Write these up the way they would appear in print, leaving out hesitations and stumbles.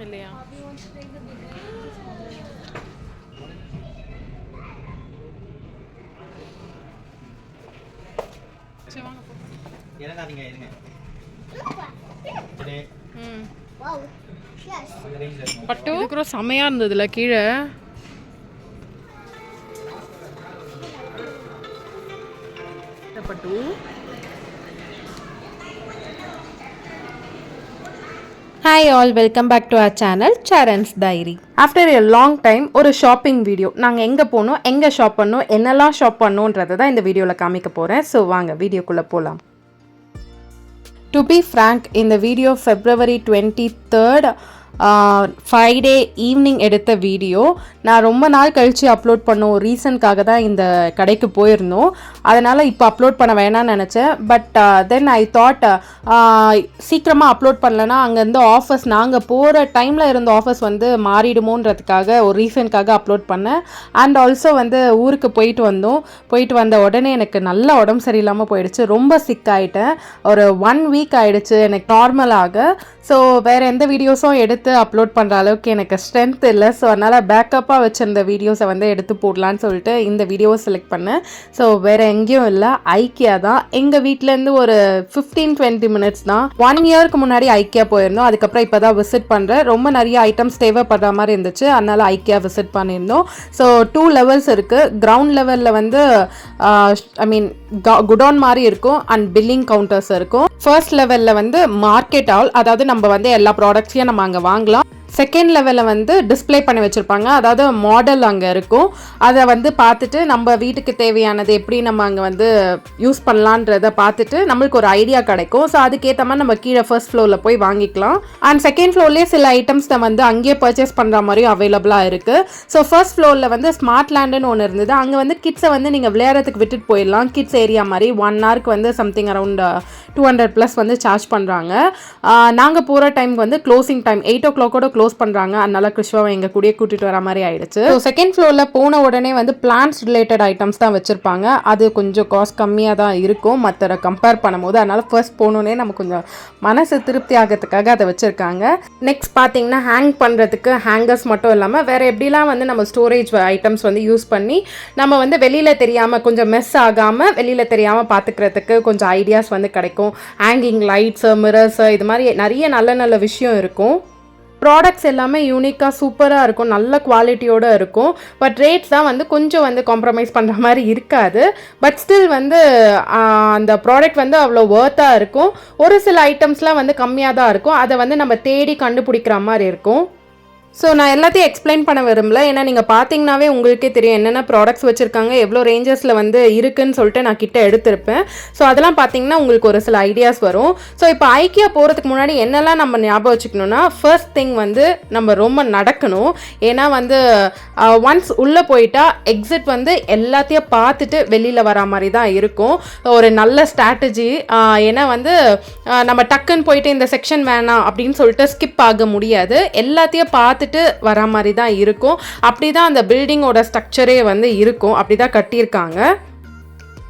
இல்லையா? சரி வாங்க பட்டு இருக்கிற செமையாக இருந்ததுல கீழே. பட்டு hi all, welcome back to our channel Saran's diary. After a long time ஒரு ஷாப்பிங் வீடியோ. நாங்கள் எங்கே போனோம், எங்கே ஷாப் பண்ணோம், என்னெல்லாம் ஷாப் பண்ணோன்றதை தான் இந்த வீடியோவில் காமிக்க போகிறேன். ஸோ வாங்க வீடியோக்குள்ளே போகலாம். டு பி ஃப்ராங்க், இந்த video February 23rd Friday evening எடுத்த வீடியோ. நான் ரொம்ப நாள் கழித்து அப்லோட் பண்ணோம். ரீசனுக்காக தான் இந்த கடைக்கு போயிருந்தோம். அதனால் இப்போ அப்லோட் பண்ண வேணாம்னு நினச்சேன். பட் தென் ஐ தாட் சீக்கிரமாக அப்லோட் பண்ணலன்னா அங்கேருந்து ஆஃபர்ஸ், நாங்கள் போகிற டைமில் இருந்த ஆஃபர்ஸ் வந்து மாறிடுமோன்றதுக்காக ஒரு ரீசனுக்காக அப்லோட் பண்ணேன். அண்ட் ஆல்சோ வந்து ஊருக்கு போயிட்டு வந்தோம். போயிட்டு வந்த உடனே எனக்கு நல்ல உடம்பு சரியில்லாமல் போயிடுச்சு. ரொம்ப சிக் ஆகிட்டேன். ஒரு 1 வீக் ஆகிடுச்சு எனக்கு நார்மலாக. ஸோ வேறு எந்த வீடியோஸும் எடுத்து அப்லோட் பண்ணுற அளவுக்கு எனக்கு ஸ்ட்ரென்த் இல்லை. ஸோ அதனால் பேக்கப்பாக வச்சுருந்த வீடியோஸை வந்து எடுத்து போடலான்னு சொல்லிட்டு இந்த வீடியோவை செலக்ட் பண்ணேன். ஸோ வேறு எங்கேயும் இல்லை, ஐக்கியா தான். எங்கள் வீட்டிலேருந்து ஒரு 15-20 மினிட்ஸ் தான். 1 இயருக்கு முன்னாடி ஐக்கியா போயிருந்தோம். அதுக்கப்புறம் இப்போ தான் விசிட் பண்ணுறேன். ரொம்ப நிறைய ஐட்டம்ஸ் தேவைப்படுற மாதிரி இருந்துச்சு. அதனால் ஐக்கியா விசிட் பண்ணியிருந்தோம். ஸோ 2 லெவல்ஸ் இருக்குது. கிரவுண்ட் லெவலில் வந்து குடோன் மாதிரி இருக்கும் அண்ட் பில்லிங் கவுண்டர்ஸ் இருக்கும். ஃபர்ஸ்ட் லெவலில் வந்து மார்க்கெட் ஹால், அதாவது நம்ம வந்து எல்லா ப்ராடக்ட்ஸையும் நம்ம அங்கே வாங்கலாம். செகண்ட் லெவலில் வந்து டிஸ்பிளே பண்ணி வச்சுருப்பாங்க, அதாவது மாடல் அங்கே இருக்கும். அதை வந்து பார்த்துட்டு நம்ம வீட்டுக்கு தேவையானது எப்படி நம்ம அங்கே வந்து யூஸ் பண்ணலான்றதை பார்த்துட்டு நம்மளுக்கு ஒரு ஐடியா கிடைக்கும். ஸோ அதுக்கேற்ற மாதிரி நம்ம கீழே ஃபர்ஸ்ட் ஃப்ளோரில் போய் வாங்கிக்கலாம். அண்ட் செகண்ட் ஃப்ளோர்லேயே சில ஐட்டம்ஸ் வந்து அங்கேயே பர்ச்சேஸ் பண்ணுற மாதிரியும் அவைலபிளாக இருக்குது. ஸோ ஃபர்ஸ்ட் ஃப்ளோரில் வந்து ஸ்மார்ட் லேண்டுன்னு ஒன்று இருந்தது. அங்கே வந்து கிட்ஸை வந்து நீங்கள் விளையாடுறதுக்கு விட்டுட்டு போயிடலாம். கிட்ஸ் ஏரியா மாதிரி 1 ஹவருக்கு வந்து சம்திங் அரௌண்ட் 200+ வந்து சார்ஜ் பண்ணுறாங்க. நாங்கள் போகிற டைமுக்கு வந்து க்ளோசிங் டைம் 8 o'clock க்ளோஸ் பண்ணுறாங்க. அதனால கிருஷ்வாவை எங்கள் கூடயே கூட்டிகிட்டு வர மாதிரி ஆயிடுச்சு. ஸோ செகண்ட் ஃப்ளோரில் போன உடனே வந்து பிளான்ஸ் ரிலேட்டட் ஐட்டம்ஸ் தான் வச்சுருப்பாங்க. அது கொஞ்சம் காஸ்ட் கம்மியாக தான் இருக்கும் மற்ற கம்பேர் பண்ணும்போது. அதனால் ஃபர்ஸ்ட் போனோடனே நம்ம கொஞ்சம் மனசு திருப்தி ஆகிறதுக்காக அதை வச்சுருக்காங்க. நெக்ஸ்ட் பார்த்தீங்கன்னா ஹேங் பண்ணுறதுக்கு ஹேங்கர்ஸ் மட்டும் இல்லாமல் வேறு எப்படிலாம் வந்து நம்ம ஸ்டோரேஜ் ஐட்டம்ஸ் வந்து யூஸ் பண்ணி நம்ம வந்து வெளியில் தெரியாமல், கொஞ்சம் மெஸ் ஆகாமல் வெளியில் தெரியாமல் பார்த்துக்கிறதுக்கு கொஞ்சம் ஐடியாஸ் வந்து கிடைக்கும். ஹேங்கிங் லைட்ஸு, மிரர்ஸு, இது மாதிரி நிறைய நல்ல நல்ல விஷயம் இருக்கும். ப்ராடக்ட்ஸ் எல்லாமே யூனிக்காக சூப்பராக இருக்கும், நல்ல குவாலிட்டியோடு இருக்கும். பட் ரேட்ஸ் தான் வந்து கொஞ்சம் வந்து காம்ப்ரமைஸ் பண்ணுற மாதிரி இருக்காது. பட் ஸ்டில் வந்து அந்த ப்ராடக்ட் வந்து அவ்வளோ ஒர்த்தாக இருக்கும். ஒரு சில ஐட்டம்ஸ்லாம் வந்து கம்மியாக தான் இருக்கும். அதை வந்து நம்ம தேடி கண்டுபிடிக்கிற மாதிரி இருக்கும். ஸோ நான் எல்லாத்தையும் எக்ஸ்பிளைன் பண்ண விரும்பல, ஏன்னா நீங்கள் பார்த்தீங்கன்னாவே உங்களுக்கே தெரியும் என்னென்ன ப்ராடக்ட்ஸ் வச்சுருக்காங்க, எவ்வளோ ரேஞ்சஸில் வந்து இருக்குன்னு சொல்லிட்டு நான் கிட்ட எடுத்திருப்பேன். ஸோ அதெல்லாம் பார்த்தீங்கன்னா உங்களுக்கு ஒரு சில ஐடியாஸ் வரும். ஸோ இப்போ ஐக்கியா போகிறதுக்கு முன்னாடி என்னெல்லாம் நம்ம ஞாபகம் வச்சுக்கணுன்னா, ஃபர்ஸ்ட் திங் வந்து நம்ம ரொம்ப நடக்கணும். ஏன்னா வந்து ஒன்ஸ் உள்ளே போயிட்டா எக்ஸிட் வந்து எல்லாத்தையும் பார்த்துட்டு வெளியில் வர மாதிரி தான் இருக்கும். ஒரு நல்ல ஸ்ட்ராட்டஜி. ஏன்னா வந்து நம்ம டக்குன்னு போயிட்டு இந்த செக்ஷன் வேணாம் அப்படின்னு சொல்லிட்டு ஸ்கிப் ஆக முடியாது. எல்லாத்தையும் பார்த்து வர மாதிரி தான் இருக்கும். அப்படி தான் அந்த பில்டிங்கோட ஸ்ட்ரக்சரே வந்து இருக்கும். அப்படி தான் கட்டியிருக்காங்க.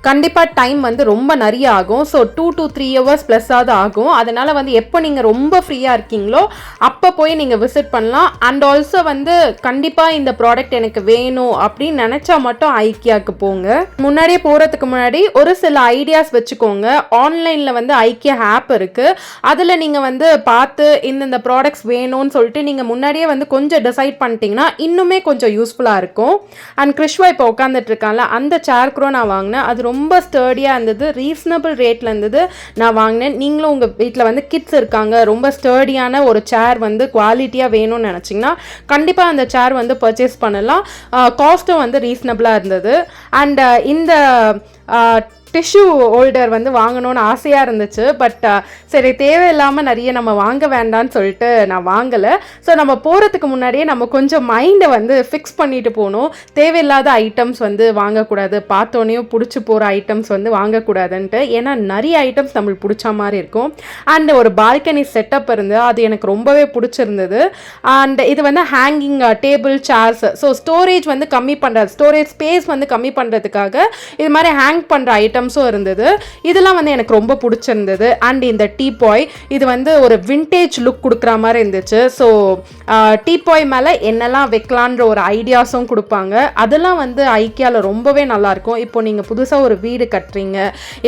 கண்டிப்பாக டைம் வந்து ரொம்ப நிறைய ஆகும். ஸோ 2 to 3 hours ப்ளஸ்ஸாவது ஆகும். அதனால் வந்து எப்போ நீங்கள் ரொம்ப ஃப்ரீயாக இருக்கீங்களோ அப்போ போய் நீங்கள் விசிட் பண்ணலாம். அண்ட் ஆல்சோ வந்து கண்டிப்பாக இந்த ப்ராடக்ட் எனக்கு வேணும் அப்படின்னு நினச்சா மட்டும் ஐக்கியாவுக்கு போங்க. முன்னாடியே போகிறதுக்கு முன்னாடி ஒரு சில ஐடியாஸ் வச்சுக்கோங்க. ஆன்லைனில் வந்து ஐக்கியா ஆப் இருக்குது. அதில் நீங்கள் வந்து பார்த்து இந்த ப்ராடக்ட்ஸ் வேணும்னு சொல்லிட்டு நீங்கள் முன்னாடியே வந்து கொஞ்சம் டிசைட் பண்ணிட்டீங்கன்னா இன்னுமே கொஞ்சம் யூஸ்ஃபுல்லாக இருக்கும். அண்ட் கிருஷ்வா இப்போ உட்காந்துட்டு இருக்கான்ல, அந்த சேர் கூட நான் வாங்கினேன். அது ரொம்ப ஸ்டர்டியாக இருந்தது, ரீசனபிள் ரேட்டில் இருந்தது. நான் வாங்கினேன். நீங்களும் உங்கள் வீட்டில் வந்து கிட்ஸ் இருக்காங்க, ரொம்ப ஸ்டர்டியான ஒரு சேர் வந்து குவாலிட்டியாக வேணும்னு நினச்சிங்கன்னா கண்டிப்பாக அந்த சேர் வந்து பர்ச்சேஸ் பண்ணலாம். காஸ்ட்டும் வந்து ரீசனபிளாக இருந்தது. அண்ட் இந்த டிஷ்யூ ஹோல்டர் வந்து வாங்கணும்னு ஆசையாக இருந்துச்சு. பட் சரி, தேவையில்லாமல் நிறைய நம்ம வாங்க வேண்டான்னு சொல்லிட்டு நான் வாங்கலை. ஸோ நம்ம போகிறதுக்கு முன்னாடியே நம்ம கொஞ்சம் மைண்டை வந்து ஃபிக்ஸ் பண்ணிட்டு போகணும். தேவையில்லாத ஐட்டம்ஸ் வந்து வாங்கக்கூடாது, பார்த்தோன்னே பிடிச்சி போகிற ஐட்டம்ஸ் வந்து வாங்கக்கூடாதுன்ட்டு. ஏன்னா நிறைய ஐட்டம்ஸ் நம்மளுக்கு பிடிச்ச மாதிரி இருக்கும். அண்ட் ஒரு பால்கனி செட்டப் இருந்து அது எனக்கு ரொம்பவே பிடிச்சிருந்தது. அண்ட் இது வந்து hanging table, chairs. So storage வந்து கம்மி பண்ணுறது, ஸ்டோரேஜ் ஸ்பேஸ் வந்து கம்மி பண்ணுறதுக்காக இது மாதிரி ஹேங் பண்ணுற ஐட்டம்ஸ் ஐட்டம்ஸும் இருந்தது. இதெல்லாம் வந்து எனக்கு ரொம்ப பிடிச்சிருந்தது. அண்ட் இந்த டீபாய் இது வந்து ஒரு விண்டேஜ் லுக் கொடுக்குற மாதிரி இருந்துச்சு. ஸோ டீபாய் மேலே என்னெல்லாம் வைக்கலான்ற ஒரு ஐடியாஸும் கொடுப்பாங்க. அதெல்லாம் வந்து ஐக்கியாவில் ரொம்பவே நல்லாயிருக்கும். இப்போ நீங்கள் புதுசாக ஒரு வீடு கட்டுறீங்க,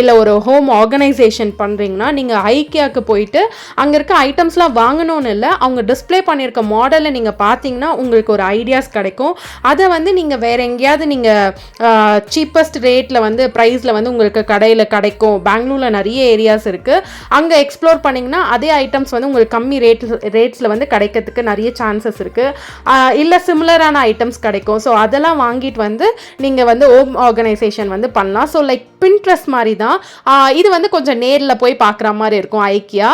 இல்லை ஒரு ஹோம் ஆர்கனைசேஷன் பண்ணுறீங்கன்னா நீங்கள் ஐக்கியாவுக்கு போயிட்டு அங்கே இருக்க ஐட்டம்ஸ்லாம் வாங்கணும்னு இல்லை, அவங்க டிஸ்பிளே பண்ணியிருக்க மாடலை நீங்கள் பார்த்தீங்கன்னா உங்களுக்கு ஒரு ஐடியாஸ் கிடைக்கும். அதை வந்து நீங்கள் வேறு எங்கேயாவது நீங்கள் சீப்பஸ்ட் ரேட்டில் வந்து ப்ரைஸில் வந்து உங்களுக்கு கடையில் கிடைக்கும். பெங்களூரில் நிறைய ஏரியாஸ் இருக்குது, அங்கே எக்ஸ்ப்ளோர் பண்ணிங்கன்னா அதே ஐட்டம்ஸ் வந்து உங்களுக்கு கம்மி ரேட்ஸில் வந்து கிடைக்கிறதுக்கு நிறைய சான்சஸ் இருக்குது. இல்லை சிமிலரான ஐட்டம்ஸ் கிடைக்கும். ஸோ அதெல்லாம் வாங்கிட்டு வந்து நீங்கள் வந்து ஹோம் ஆர்கனைசேஷன் வந்து பண்ணலாம். ஸோ லைக் பின்ட்ரெஸ்ட் மாதிரி தான் இது வந்து கொஞ்சம் நேரில் போய் பார்க்குற மாதிரி இருக்கும். ஐக்கியா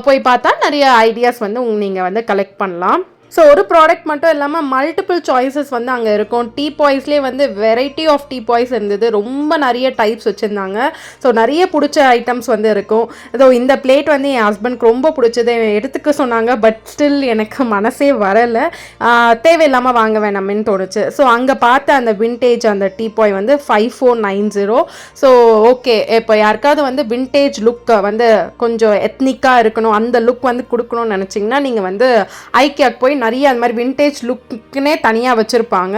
போய் பார்த்தா நிறைய ஐடியாஸ் வந்து நீங்கள் வந்து கலெக்ட் பண்ணலாம். ஸோ ஒரு ப்ராடக்ட் மட்டும் இல்லாமல் மல்டிபிள் சாய்ஸஸ் வந்து அங்கே இருக்கும். டீபாய்ஸ்லேயே வந்து வெரைட்டி ஆஃப் டீபாய்ஸ் இருந்தது. ரொம்ப நிறைய டைப்ஸ் வச்சுருந்தாங்க. ஸோ நிறைய பிடிச்ச ஐட்டம்ஸ் வந்து இருக்கும். ஸோ இந்த பிளேட் வந்து என் ஹஸ்பண்ட்க்கு ரொம்ப பிடிச்சது, எடுத்துக்க சொன்னாங்க. பட் ஸ்டில் எனக்கு மனசே வரலை, தேவையில்லாமல் வாங்க வேணாமேன்னு தோணுச்சு. ஸோ அங்கே பார்த்த அந்த விண்டேஜ் அந்த டீபாய் வந்து 5490. ஸோ ஓகே, இப்போ யாருக்காவது வந்து விண்டேஜ் லுக் வந்து கொஞ்சம் எத்னிக்காக இருக்கணும், அந்த லுக் வந்து கொடுக்கணும்னு நினச்சிங்கன்னா நீங்கள் வந்து ஐக்கியாவுக்கு போய் நிறைய அது மாதிரி விண்டேஜ் லுக்குன்னே தனியாக வச்சுருப்பாங்க.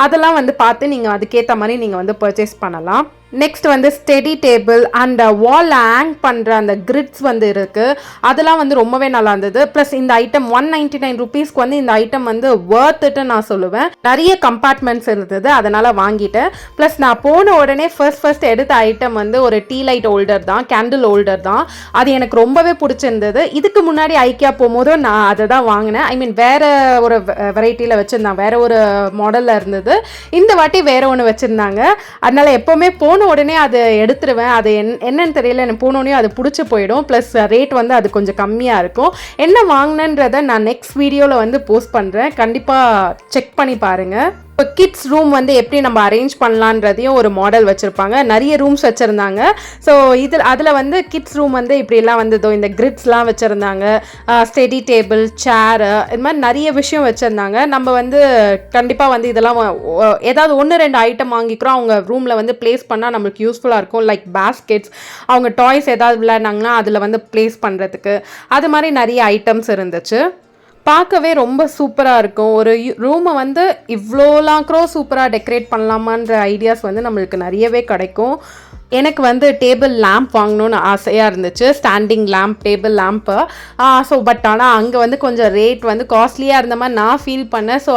அதெல்லாம் வந்து பார்த்து நீங்கள் அதுக்கேற்ற மாதிரி நீங்கள் வந்து பர்ச்சேஸ் பண்ணலாம். நெக்ஸ்ட் வந்து steady table and wall hang பண்ணுற அந்த கிரிட்ஸ் வந்து இருக்குது. அதெல்லாம் வந்து ரொம்பவே நல்லா இருந்தது. ப்ளஸ் இந்த ஐட்டம் 199 ருபீஸ்க்கு வந்து இந்த ஐட்டம் வந்து வர்த்துட்டு நான் சொல்லுவேன். நிறைய கம்பார்ட்மெண்ட்ஸ் இருந்தது, அதனால் வாங்கிட்டேன். ப்ளஸ் நான் போன உடனே ஃபர்ஸ்ட் எடுத்த ஐட்டம் வந்து ஒரு டீ லைட் ஹோல்டர் தான், கேண்டில் ஹோல்டர் தான். அது எனக்கு ரொம்பவே பிடிச்சிருந்தது. இதுக்கு முன்னாடி ஐக்கியா போகும்போது நான் அதை தான் வாங்கினேன். ஐ மீன் வேறு ஒரு வெரைட்டியில் வச்சுருந்தாங்க, வேறு ஒரு மாடலில் இருந்தது. இந்த வாட்டி வேறு ஒன்று வச்சுருந்தாங்க. அதனால் எப்போவுமே உடனே அதை எடுத்துருவேன். அது என்னன்னு தெரியல, எனக்கு போனோடனே அது பிடிச்சி போயிடும். ப்ளஸ் ரேட் வந்து அது கொஞ்சம் கம்மியாக இருக்கும். என்ன வாங்கினேன்றதை நான் நெக்ஸ்ட் வீடியோவில் வந்து போஸ்ட் பண்ணுறேன், கண்டிப்பாக செக் பண்ணி பாருங்கள். இப்போ கிட்ஸ் ரூம் வந்து எப்படி நம்ம அரேஞ்ச் பண்ணலான்றதையும் ஒரு மாடல் வச்சுருப்பாங்க. நிறைய ரூம்ஸ் வச்சுருந்தாங்க. ஸோ அதில் வந்து கிட்ஸ் ரூம் வந்து இப்படிலாம் வந்ததோ இந்த கிரிட்ஸ்லாம் வச்சுருந்தாங்க, ஸ்டெடி டேபிள், சேரு, இது மாதிரி நிறைய விஷயம் வச்சுருந்தாங்க. நம்ம வந்து கண்டிப்பாக வந்து இதெல்லாம் ஏதாவது 1-2 ஐட்டம் வாங்கிக்கிறோம், அவங்க ரூமில் வந்து ப்ளேஸ் பண்ணால் நம்மளுக்கு யூஸ்ஃபுல்லாக இருக்கும். லைக் பேஸ்கெட்ஸ், அவங்க டாய்ஸ் ஏதாவது விளையாடினாங்கன்னா அதில் வந்து ப்ளேஸ் பண்ணுறதுக்கு, அது மாதிரி நிறைய ஐட்டம்ஸ் இருந்துச்சு. பார்க்கவே ரொம்ப சூப்பராக இருக்கும். ஒரு ரூமை வந்து இவ்வளோலாம் சூப்பராக டெக்கரேட் பண்ணலாமான்ற ஐடியாஸ் வந்து நம்மளுக்கு நிறையவே கிடைக்கும். எனக்கு வந்து டேபிள் லேம்ப் வாங்கணும்னு ஆசையாக இருந்துச்சு, standing lamp, table lamp. So but ஆனால் அங்கே வந்து கொஞ்சம் ரேட் வந்து காஸ்ட்லியாக இருந்த மாதிரி நான் ஃபீல் பண்ணேன். ஸோ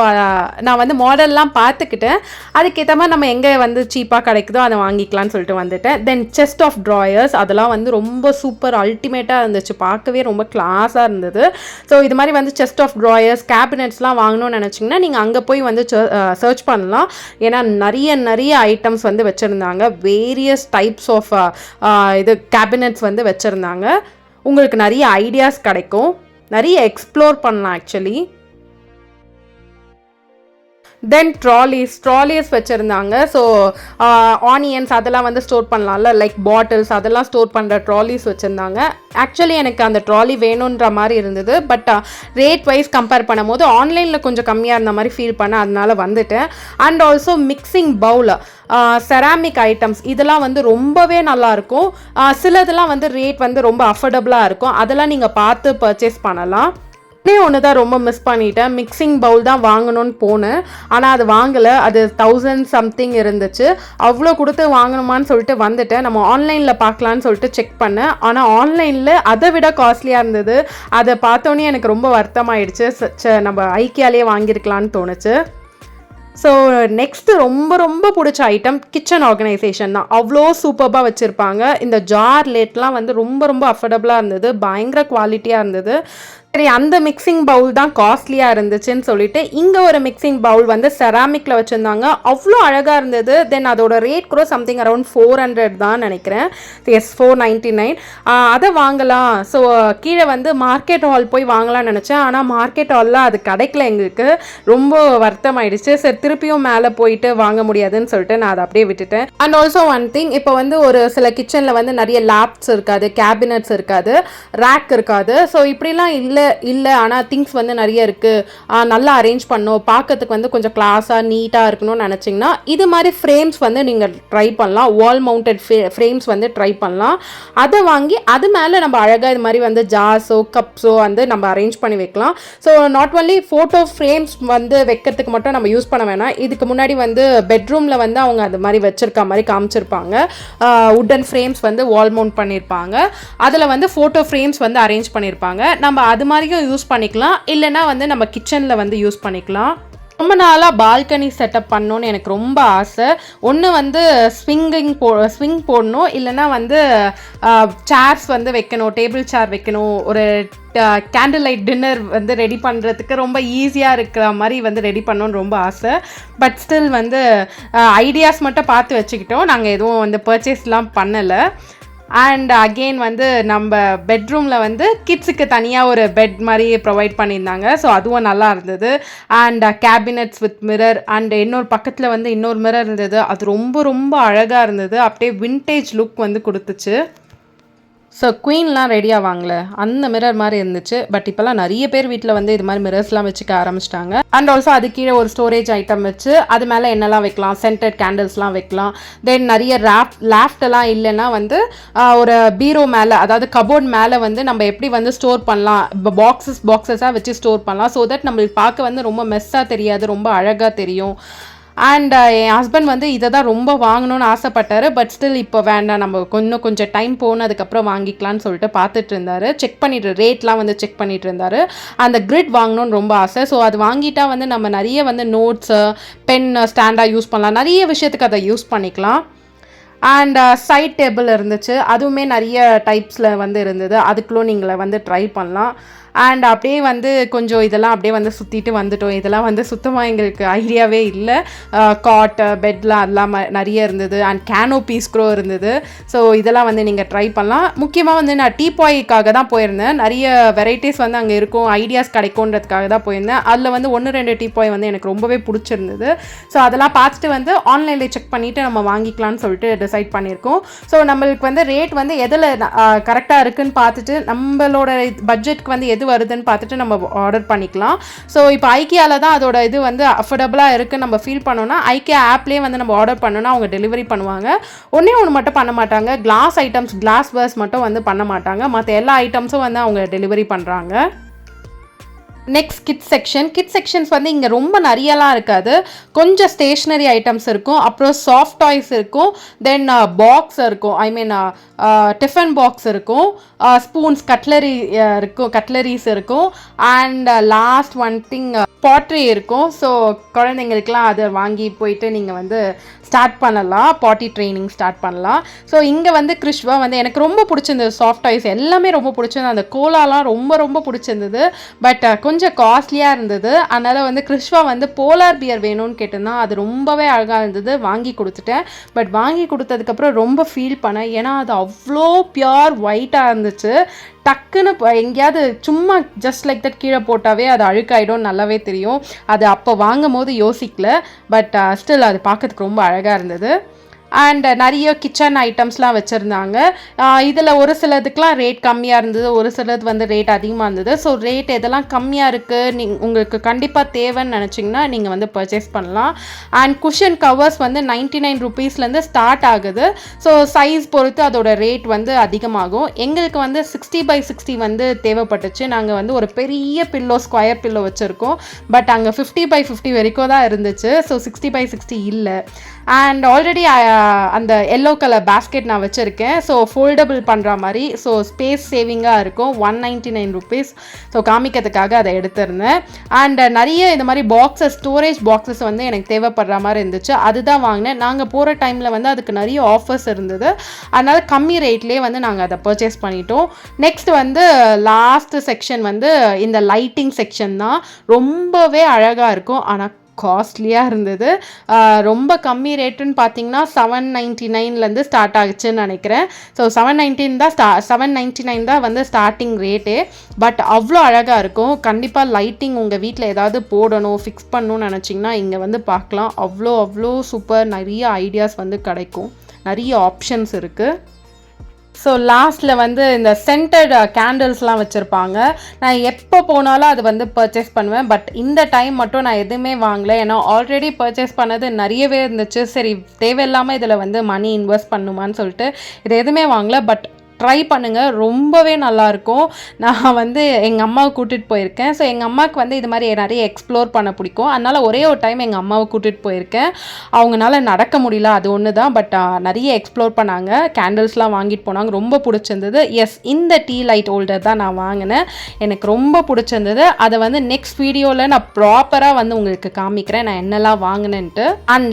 நான் வந்து மாடல்லாம் பார்த்துக்கிட்டேன், அதுக்கேற்ற மாதிரி நம்ம எங்கே வந்து சீப்பாக கிடைக்குதோ அதை வாங்கிக்கலான்னு சொல்லிட்டு வந்துட்டேன். தென் செஸ்ட் ஆஃப் ட்ராயர்ஸ், அதெல்லாம் வந்து ரொம்ப சூப்பர் அல்டிமேட்டாக இருந்துச்சு, பார்க்கவே ரொம்ப கிளாஸாக இருந்தது. ஸோ இது மாதிரி வந்து செஸ்ட் ஆஃப் ட்ராயர்ஸ், கேபினெட்ஸ்லாம் வாங்கணும்னு நினச்சிங்கன்னா நீங்கள் அங்கே போய் வந்து சர்ச் பண்ணலாம். ஏன்னா நிறைய ஐட்டம்ஸ் வந்து வச்சுருந்தாங்க. வேரியஸ் டைப்ஸ் ஆஃப் இது கேபினெட்ஸ் வந்து வச்சுருந்தாங்க. உங்களுக்கு நிறைய ஐடியாஸ் கிடைக்கும், நிறைய எக்ஸ்ப்ளோர் பண்ணலாம் ஆக்சுவலி. தென் ட்ராலிஸ் வச்சுருந்தாங்க. ஸோ ஆனியன்ஸ் அதெல்லாம் வந்து ஸ்டோர் பண்ணலாம்ல, லைக் பாட்டில்ஸ் அதெல்லாம் ஸ்டோர் பண்ணுற ட்ராலிஸ் வச்சுருந்தாங்க. ஆக்சுவலி எனக்கு அந்த ட்ராலி வேணுன்ற மாதிரி இருந்தது. பட் ரேட் வைஸ் கம்பேர் பண்ணும்போது ஆன்லைனில் கொஞ்சம் கம்மியாக இருந்த மாதிரி ஃபீல் பண்ணேன், அதனால வந்துட்டேன். And also mixing Pavul, ceramic items, இதெல்லாம் வந்து ரொம்பவே நல்லாயிருக்கும். சிலதெல்லாம் வந்து ரேட் வந்து ரொம்ப அஃபோர்டபுளாக இருக்கும், அதெல்லாம் நீங்கள் பார்த்து பர்ச்சேஸ் பண்ணலாம். ஒன்று தான் ரொம்ப மிஸ் பண்ணிட்டேன், மிக்சிங் பவுல் தான் வாங்கணும்னு போனேன், ஆனால் அது வாங்கலை. அது 1000 சம்திங் இருந்துச்சு. அவ்வளோ கொடுத்து வாங்கணுமான்னு சொல்லிட்டு வந்துட்டேன். நம்ம ஆன்லைனில் பார்க்கலான்னு சொல்லிட்டு செக் பண்ணேன், ஆனால் ஆன்லைனில் அதை விட காஸ்ட்லியாக இருந்தது. அதை பார்த்தோன்னே எனக்கு ரொம்ப வருத்தமாயிடுச்சு. நம்ம ஐக்கியாலே வாங்கியிருக்கலான்னு தோணுச்சு. ஸோ நெக்ஸ்ட்டு ரொம்ப பிடிச்ச ஐட்டம் கிச்சன் ஆர்கனைசேஷன் தான். அவ்வளோ சூப்பராக வச்சுருப்பாங்க. இந்த ஜார் லேட்லாம் வந்து ரொம்ப அஃபோர்டபுளாக இருந்தது, பயங்கர குவாலிட்டியாக இருந்தது. சரி, அந்த மிக்சிங் பவுல் தான் காஸ்ட்லியாக இருந்துச்சுன்னு சொல்லிட்டு இங்கே ஒரு மிக்சிங் பவுல் வந்து செராமிக்கில் வச்சுருந்தாங்க, அவ்வளோ அழகாக இருந்தது. தென் அதோட ரேட் கூட சம்திங் அரௌண்ட் 400 தான் நினைக்கிறேன். எஸ், 499. அதை வாங்கலாம். ஸோ கீழே வந்து மார்க்கெட் ஹால் போய் வாங்கலாம்னு நினச்சேன், ஆனால் மார்க்கெட் ஹாலில் அது கிடைக்கல எங்களுக்கு. ரொம்ப வருத்தம் ஆயிடுச்சு. சரி, திருப்பியும் மேலே போயிட்டு வாங்க முடியாதுன்னு சொல்லிட்டு நான் அதை அப்படியே விட்டுட்டேன். அண்ட் ஆல்சோ ஒன் திங், இப்போ வந்து ஒரு சில கிச்சனில் வந்து நிறைய லேப்ஸ் இருக்காது, கேபினட்ஸ் இருக்காது, ரேக் இருக்காது. ஸோ இப்படிலாம் இல்லை இல்லை ஆனால் திங்ஸ் வந்து நிறைய இருக்குது, நல்லா அரேஞ்ச் பண்ணணும், பார்க்கறதுக்கு வந்து கொஞ்சம் கிளாஸாக நீட்டாக இருக்கணும்னு நினச்சிங்கன்னா இது மாதிரி ஃப்ரேம்ஸ் வந்து நீங்கள் ட்ரை பண்ணலாம். வால் மவுண்டட் ஃப்ரேம்ஸ் வந்து ட்ரை பண்ணலாம். அதை வாங்கி அது மேலே நம்ம அழகாக இது மாதிரி வந்து ஜார்ஸோ கப்ஸோ வந்து நம்ம அரேஞ்ச் பண்ணி வைக்கலாம். So not only photo frames வந்து வைக்கிறதுக்கு மட்டும் நம்ம யூஸ் பண்ண வேணாம். இதுக்கு முன்னாடி வந்து பெட்ரூமில் வந்து அவங்க அது மாதிரி வச்சுருக்க மாதிரி காமிச்சிருப்பாங்க. உட்டன் ஃப்ரேம்ஸ் வந்து வால் மவுண்ட் பண்ணியிருப்பாங்க. அதில் வந்து ஃபோட்டோ ஃப்ரேம்ஸ் வந்து அரேஞ்ச் பண்ணியிருப்பாங்க. நம்ம அது மாதிரியும் யூஸ் பண்ணிக்கலாம். இல்லைனா வந்து நம்ம கிச்சனில் வந்து யூஸ் பண்ணிக்கலாம். ரொம்ப நாளாக பால்கனி செட்டப் பண்ணணுன்னு எனக்கு ரொம்ப ஆசை. ஒன்று வந்து ஸ்விங் போடணும், இல்லைனா வந்து சேர்ஸ் வந்து வைக்கணும், டேபிள் சேர் வைக்கணும். ஒரு கேண்டில் லைட் டின்னர் வந்து ரெடி பண்ணுறதுக்கு ரொம்ப ஈஸியாக இருக்கிற மாதிரி வந்து ரெடி பண்ணணுன்னு ரொம்ப ஆசை. பட் ஸ்டில் வந்து ஐடியாஸ் மட்டும் பார்த்து வச்சுக்கிட்டோம். நாங்கள் எதுவும் வந்து பர்ச்சேஸ்லாம் பண்ணலை. அண்ட் அகெயின் வந்து நம்ம பெட்ரூமில் வந்து கிட்ஸுக்கு தனியாக ஒரு பெட் மாதிரி ப்ரொவைட் பண்ணியிருந்தாங்க. ஸோ அதுவும் நல்லா இருந்தது. And cabinets with mirror and இன்னொரு பக்கத்தில் வந்து இன்னொரு மிரர் இருந்தது. அது ரொம்ப ரொம்ப அழகாக இருந்தது. அப்படியே வின்டேஜ் லுக் வந்து கொடுத்துச்சு. ஸோ குயின்லாம் ரெடியாக வாங்கல, அந்த மிரர் மாதிரி இருந்துச்சு. பட் இப்போலாம் நிறைய பேர் வீட்டில் வந்து இது மாதிரி மிரர்ஸ்லாம் வச்சுக்க ஆரம்பிச்சிட்டாங்க. அண்ட் ஆல்சோ அது கீழே ஒரு ஸ்டோரேஜ் ஐட்டம் வச்சு அது மேலே என்னெல்லாம் வைக்கலாம், சென்டட் கேண்டில்ஸ்லாம் வைக்கலாம். தென் நிறைய லேஃப்டெல்லாம் இல்லைன்னா வந்து ஒரு பீரோ மேலே, அதாவது கபோர்ட் மேலே வந்து நம்ம எப்படி வந்து ஸ்டோர் பண்ணலாம், இப்போ பாக்ஸஸாக வச்சு ஸ்டோர் பண்ணலாம். ஸோ தட் நம்மளுக்கு பார்க்க வந்து ரொம்ப மெஸ்ஸாக தெரியாது, ரொம்ப அழகாக தெரியும். அண்ட் என் ஹஸ்பண்ட் வந்து இதை தான் ரொம்ப வாங்கணும்னு ஆசைப்பட்டார். பட் ஸ்டில் இப்போ வேண்டாம், நம்ம கொஞ்சம் டைம் போனதுக்கப்புறம் வாங்கிக்கலான்னு சொல்லிட்டு பார்த்துட்டு இருந்தார். ரேட்லாம் வந்து செக் பண்ணிட்டு இருந்தார். அந்த கிரிட் வாங்கணும்னு ரொம்ப ஆசை. ஸோ அது வாங்கிட்டா வந்து நம்ம நிறைய வந்து நோட்ஸு, பென் ஸ்டாண்டாக யூஸ் பண்ணலாம், நிறைய விஷயத்துக்கு அதை யூஸ் பண்ணிக்கலாம். அண்ட் சைட் டேபிள் இருந்துச்சு, அதுவுமே நிறைய டைப்ஸில் வந்து இருந்தது. அதுக்குள்ளே நீங்கள் வந்து ட்ரை பண்ணலாம். அண்ட் அப்படியே வந்து கொஞ்சம் இதெல்லாம் அப்படியே வந்து சுற்றிட்டு வந்துட்டோம். இதெல்லாம் வந்து சுத்தமாக எங்களுக்கு ஐடியாவே இல்லை. காட்டு பெட்லாம் அதெல்லாம் நிறைய இருந்தது. அண்ட் கேனோபீஸ் கூட இருந்தது. ஸோ இதெல்லாம் வந்து நீங்கள் ட்ரை பண்ணலாம். முக்கியமாக வந்து நான் டீபாய்க்காக தான் போயிருந்தேன். நிறைய வெரைட்டிஸ் வந்து அங்கே இருக்கும், ஐடியாஸ் கிடைக்கும்ன்றதுக்காக தான் போயிருந்தேன். அதில் வந்து 1-2 டீபாய் வந்து எனக்கு ரொம்பவே பிடிச்சிருந்தது. ஸோ அதெல்லாம் பார்த்துட்டு வந்து ஆன்லைனில் செக் பண்ணிவிட்டு நம்ம வாங்கிக்கலாம்னு சொல்லிட்டு டிசைட் பண்ணியிருக்கோம். ஸோ நம்மளுக்கு வந்து ரேட் வந்து எதில் கரெக்டாக இருக்குதுன்னு பார்த்துட்டு நம்மளோட பட்ஜெட்க்கு வந்து வருதுன்னு பார்த்துட்டு நம்ம ஆர்டர் பண்ணிக்கலாம். ஸோ இப்போ ஐக்கியாவில் தான் அதோட இது வந்து அஃபோர்டபுளாக இருக்குன்னு நம்ம ஃபீல் பண்ணோன்னா ஐக்கியா ஆப்லேயே வந்து நம்ம ஆர்டர் பண்ணோன்னா அவங்க டெலிவரி பண்ணுவாங்க. ஒன்று மட்டும் பண்ண மாட்டாங்க, கிளாஸ் வேர்ஸ் மட்டும் வந்து பண்ண மாட்டாங்க. மற்ற எல்லா ஐட்டம்ஸும் வந்து அவங்க டெலிவரி பண்ணுறாங்க. நெக்ஸ்ட் கிட்ஸ் செக்ஷன்ஸ் வந்து இங்கே ரொம்ப நிறையலாம் இருக்காது. கொஞ்சம் ஸ்டேஷ்னரி ஐட்டம்ஸ் இருக்கும், அப்புறம் சாஃப்ட் டாய்ஸ் இருக்கும், தென் பாக்ஸ் இருக்கும், ஐ மீன் டிஃபன் பாக்ஸ் இருக்கும், ஸ்பூன்ஸ், கட்லரிஸ் இருக்கும். அண்ட் லாஸ்ட் ஒன் திங் பாட்ரி இருக்கும். ஸோ குழந்தைங்களுக்கெலாம் அதை வாங்கி போயிட்டு நீங்கள் வந்து ஸ்டார்ட் பண்ணலாம், பாட்டி ட்ரைனிங் ஸ்டார்ட் பண்ணலாம். ஸோ இங்கே வந்து கிறிஷ்வா வந்து எனக்கு ரொம்ப பிடிச்சிருந்தது. சாஃப்ட் டாய்ஸ் எல்லாமே ரொம்ப பிடிச்சிருந்தது. அந்த கோலாலாம் ரொம்ப ரொம்ப பிடிச்சிருந்தது. பட் கொஞ்சம் காஸ்ட்லியாக இருந்தது. அதனால் வந்து கிறிஷ்வா வந்து போலார் பியர் வேணும்னு கேட்டிருந்தான். அது ரொம்பவே அழகாக இருந்தது, வாங்கி கொடுத்துட்டேன். பட் வாங்கி கொடுத்ததுக்கப்புறம் ரொம்ப ஃபீல் பண்ணேன். ஏன்னா அது அவ்வளோ பியூர் ஒயிட்டாக இருந்துச்சு. டக்குன்னு எங்கேயாவது சும்மா ஜஸ்ட் லைக் தட் கீழே போட்டாவே அது அழுக்காயிடும், நல்லாவே தெரியும். அது அப்போ வாங்கும் போது யோசிக்கல. பட் ஸ்டில் அது பார்க்கறதுக்கு ரொம்ப அழகாக இருந்தது. அண்ட் நிறைய கிச்சன் ஐட்டம்ஸ்லாம் வச்சுருந்தாங்க. இதில் ஒரு சிலதுக்கெலாம் ரேட் கம்மியாக இருந்தது, ஒரு சிலது வந்து ரேட் அதிகமாக இருந்தது. ஸோ ரேட் எதெல்லாம் கம்மியாக இருக்குது, உங்களுக்கு கண்டிப்பாக தேவைன்னு நினச்சிங்கன்னா நீங்கள் வந்து பர்ச்சேஸ் பண்ணலாம். அண்ட் குஷன் கவர்ஸ் வந்து 99 ருபீஸ்லேருந்து ஸ்டார்ட் ஆகுது. ஸோ சைஸ் பொறுத்து அதோட ரேட் வந்து அதிகமாகும். எங்களுக்கு வந்து 60x60 வந்து தேவைப்பட்டுச்சு. நாங்கள் வந்து ஒரு பெரிய ஸ்கொயர் பில்லோ வச்சுருக்கோம். பட் அங்கே 50x50 வரைக்கும் தான் இருந்துச்சு. ஸோ 60x60 இல்லை. அண்ட் ஆல்ரெடி அந்த எல்லோ கலர் பேஸ்கெட் நான் வச்சுருக்கேன். ஸோ ஃபோல்டபுள் பண்ணுற மாதிரி, ஸோ ஸ்பேஸ் சேவிங்காக இருக்கும். 199 ருபீஸ். ஸோ காமிக்கிறதுக்காக அதை எடுத்திருந்தேன். அண்ட் நிறைய இந்த மாதிரி ஸ்டோரேஜ் பாக்ஸஸ் வந்து எனக்கு தேவைப்படுற மாதிரி இருந்துச்சு. அதுதான் வாங்கினேன். நாங்கள் போகிற டைமில் வந்து அதுக்கு நிறைய ஆஃபர்ஸ் இருந்தது. அதனால் கம்மி ரேட்லேயே வந்து நாங்கள் அதை பர்ச்சேஸ் பண்ணிட்டோம். நெக்ஸ்ட் வந்து லாஸ்ட் செக்ஷன் வந்து இந்த லைட்டிங் செக்ஷன் தான். ரொம்பவே அழகாக இருக்கும், ஆனால் காஸ்ட்லியாக இருந்தது. ரொம்ப கம்மி ரேட்டுன்னு பார்த்தீங்கன்னா 799லேருந்து ஸ்டார்ட் ஆகிச்சுன்னு நினைக்கிறேன். ஸோ 799 தான் வந்து ஸ்டார்டிங் ரேட்டே. பட் அவ்வளோ அழகாக இருக்கும். கண்டிப்பாக லைட்டிங் உங்கள் வீட்டில் ஏதாவது போடணும், ஃபிக்ஸ் பண்ணணும்னு நினச்சிங்கன்னா இங்கே வந்து பார்க்கலாம். அவ்வளோ சூப்பர், நிறைய ஐடியாஸ் வந்து கிடைக்கும், நிறைய ஆப்ஷன்ஸ் இருக்குது. ஸோ லாஸ்ட்டில் வந்து இந்த சென்டட் கேண்டில்ஸ்லாம் வச்சுருப்பாங்க. நான் எப்போ போனாலும் அது வந்து பர்ச்சேஸ் பண்ணுவேன். பட் இந்த டைம் மட்டும் நான் எதுவுமே வாங்கலை. ஏன்னா ஆல்ரெடி பர்ச்சேஸ் பண்ணது நிறையவே இருந்துச்சு. சரி தேவையில்லாமல் இதில் வந்து மணி இன்வெஸ்ட் பண்ணுமான்னு சொல்லிட்டு இது எதுவுமே வாங்கலை. பட் ட்ரை பண்ணுங்கள், ரொம்பவே நல்லாயிருக்கும். நான் வந்து எங்கள் அம்மாவை கூட்டிகிட்டு போயிருக்கேன். ஸோ எங்கள் அம்மாவுக்கு வந்து இது மாதிரி நிறைய எக்ஸ்ப்ளோர் பண்ண பிடிக்கும். அதனால் ஒரே ஒரு டைம் எங்கள் அம்மாவை கூட்டிகிட்டு போயிருக்கேன். அவங்களால நடக்க முடியல, அது ஒன்று தான். பட் நிறைய எக்ஸ்ப்ளோர் பண்ணாங்க, கேண்டில்ஸ்லாம் வாங்கிட்டு போனாங்க, ரொம்ப பிடிச்சிருந்தது. எஸ், இந்த டீ லைட் ஹோல்டர் தான் நான் வாங்கினேன். எனக்கு ரொம்ப பிடிச்சிருந்தது. அதை வந்து நெக்ஸ்ட் வீடியோவில் நான் ப்ராப்பராக வந்து உங்களுக்கு காமிக்கிறேன் நான் என்னெல்லாம் வாங்கினேன்ட்டு. அண்ட்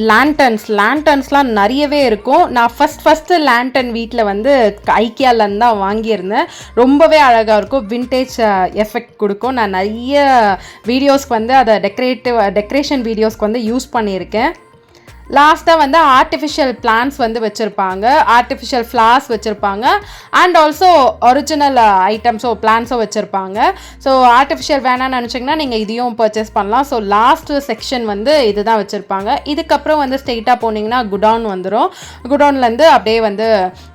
லேண்டன்ஸ்லாம் நிறையவே இருக்கும். நான் ஃபஸ்ட்டு லேண்டன் வீட்டில் வந்து ஐக்கியா தான் வாங்கியிருந்தேன். ரொம்பவே அழகாக இருக்கும், விண்டேஜ் எஃபெக்ட் கொடுக்கும். நான் நிறைய வீடியோஸ்க்கு வந்து அதை டெக்கரேஷன் வீடியோஸ்க்கு வந்து யூஸ் பண்ணியிருக்கேன். லாஸ்ட்டாக வந்து ஆர்டிஃபிஷியல் பிளான்ஸ் வந்து வச்சுருப்பாங்க, ஆர்டிஃபிஷியல் ஃப்ளார்ஸ் வச்சுருப்பாங்க, அண்ட் ஆல்சோ ஒரிஜினல் ஐட்டம்ஸோ பிளான்ஸோ வச்சுருப்பாங்க. ஸோ ஆர்டிஃபிஷியல் வேணான்னு நினச்சிங்கன்னா நீங்கள் இதையும் பர்ச்சேஸ் பண்ணலாம். ஸோ லாஸ்ட்டு செக்ஷன் வந்து இது தான் வச்சுருப்பாங்க. இதுக்கப்புறம் வந்து ஸ்ட்ரெயிட்டாக போனீங்கன்னா குடவுன் வந்துடும். குடவுன்லேருந்து அப்படியே வந்து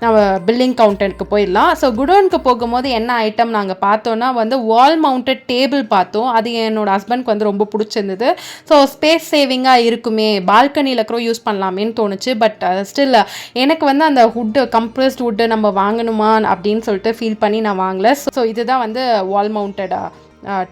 நம்ம பில்லிங் கவுண்டருக்கு போயிடலாம். ஸோ குடவுனுக்கு போகும்போது என்ன ஐட்டம் நாங்கள் பார்த்தோன்னா வந்து வால் மவுண்டட் டேபிள் பார்த்தோம். அது என்னோடய ஹஸ்பண்ட்க்கு வந்து ரொம்ப பிடிச்சிருந்தது. ஸோ ஸ்பேஸ் சேவிங்காக இருக்குமே, பால்கனியில் கூட யூஸ் பண்ணலாமேன்னு தோணுச்சு. பட் ஸ்டில் எனக்கு வந்து அந்த கம்ப்ரஸ்ட் வுட்டு நம்ம வாங்கணுமா அப்படின்னு சொல்லிட்டு ஃபீல் பண்ணி நான் வாங்கலை. ஸோ இதுதான் வந்து வால் மவுண்டட்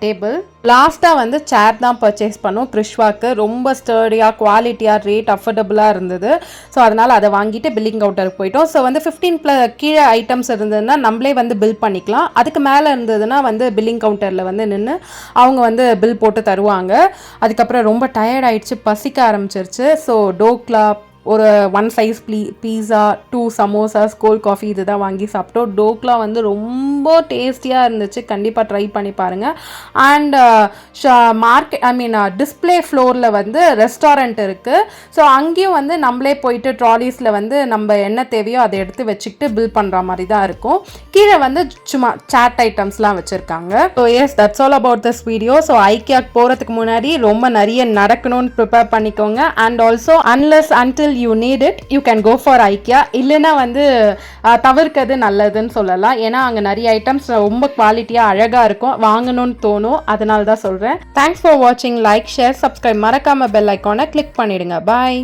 டேபிள். லாஸ்ட்டாக வந்து சேர் தான் பர்ச்சேஸ் பண்ணோம் கிறிஷ்வாக்கு. ரொம்ப ஸ்டர்டியாக, குவாலிட்டியாக, ரேட் அஃபோர்டபுளாக இருந்தது. ஸோ அதனால் அதை வாங்கிட்டு பில்லிங் கவுண்டருக்கு போயிட்டோம். ஸோ வந்து 15 கீழே ஐட்டம்ஸ் இருந்ததுன்னா நம்மளே வந்து பில் பண்ணிக்கலாம். அதுக்கு மேலே இருந்ததுன்னா வந்து பில்லிங் கவுண்டரில் வந்து நின்று அவங்க வந்து பில் போட்டு தருவாங்க. அதுக்கப்புறம் ரொம்ப டயர்ட் ஆகிடுச்சு, பசிக்க ஆரம்பிச்சிருச்சு. ஸோ டோக்லா, ஒரு 1 சைஸ் பீஸா, 2 சமோசாஸ், கோல்ட் காஃபி இது தான் வாங்கி சாப்பிட்டோம். டோக்லா வந்து ரொம்ப டேஸ்டியாக இருந்துச்சு, கண்டிப்பாக ட்ரை பண்ணி பாருங்கள். அண்ட் டிஸ்பிளே ஃப்ளோரில் வந்து ரெஸ்டாரண்ட் இருக்குது. ஸோ அங்கேயும் வந்து நம்மளே போயிட்டு ட்ராலிஸில் வந்து நம்ம என்ன தேவையோ அதை எடுத்து வச்சுக்கிட்டு பில் பண்ணுற மாதிரி தான் இருக்கும். கீழே வந்து சும்மா சாட் ஐட்டம்ஸ்லாம் வச்சுருக்காங்க. So yes, that's all about this video. So ஐக்கியாக்கு போகிறதுக்கு முன்னாடி ரொம்ப நிறைய நடக்கணும்னு ப்ரிப்பேர் பண்ணிக்கோங்க. And also until you need it, you can go for IKEA. இல்லைன்னா வந்து தவிர்க்கிறது நல்லதுன்னு சொல்லலாம். ஏன்னா அங்கே நிறைய ஐட்டம்ஸ் ரொம்ப குவாலிட்டியாக அழகாக இருக்கும், வாங்கணும்னு தோணும். அதனால தான் சொல்கிறேன். தேங்க்ஸ் ஃபார் வாட்சிங். லைக், ஷேர், சப்ஸ்கிரைப், மறக்காமல் பெல் ஐக்கானை கிளிக் பண்ணிடுங்க. பாய்.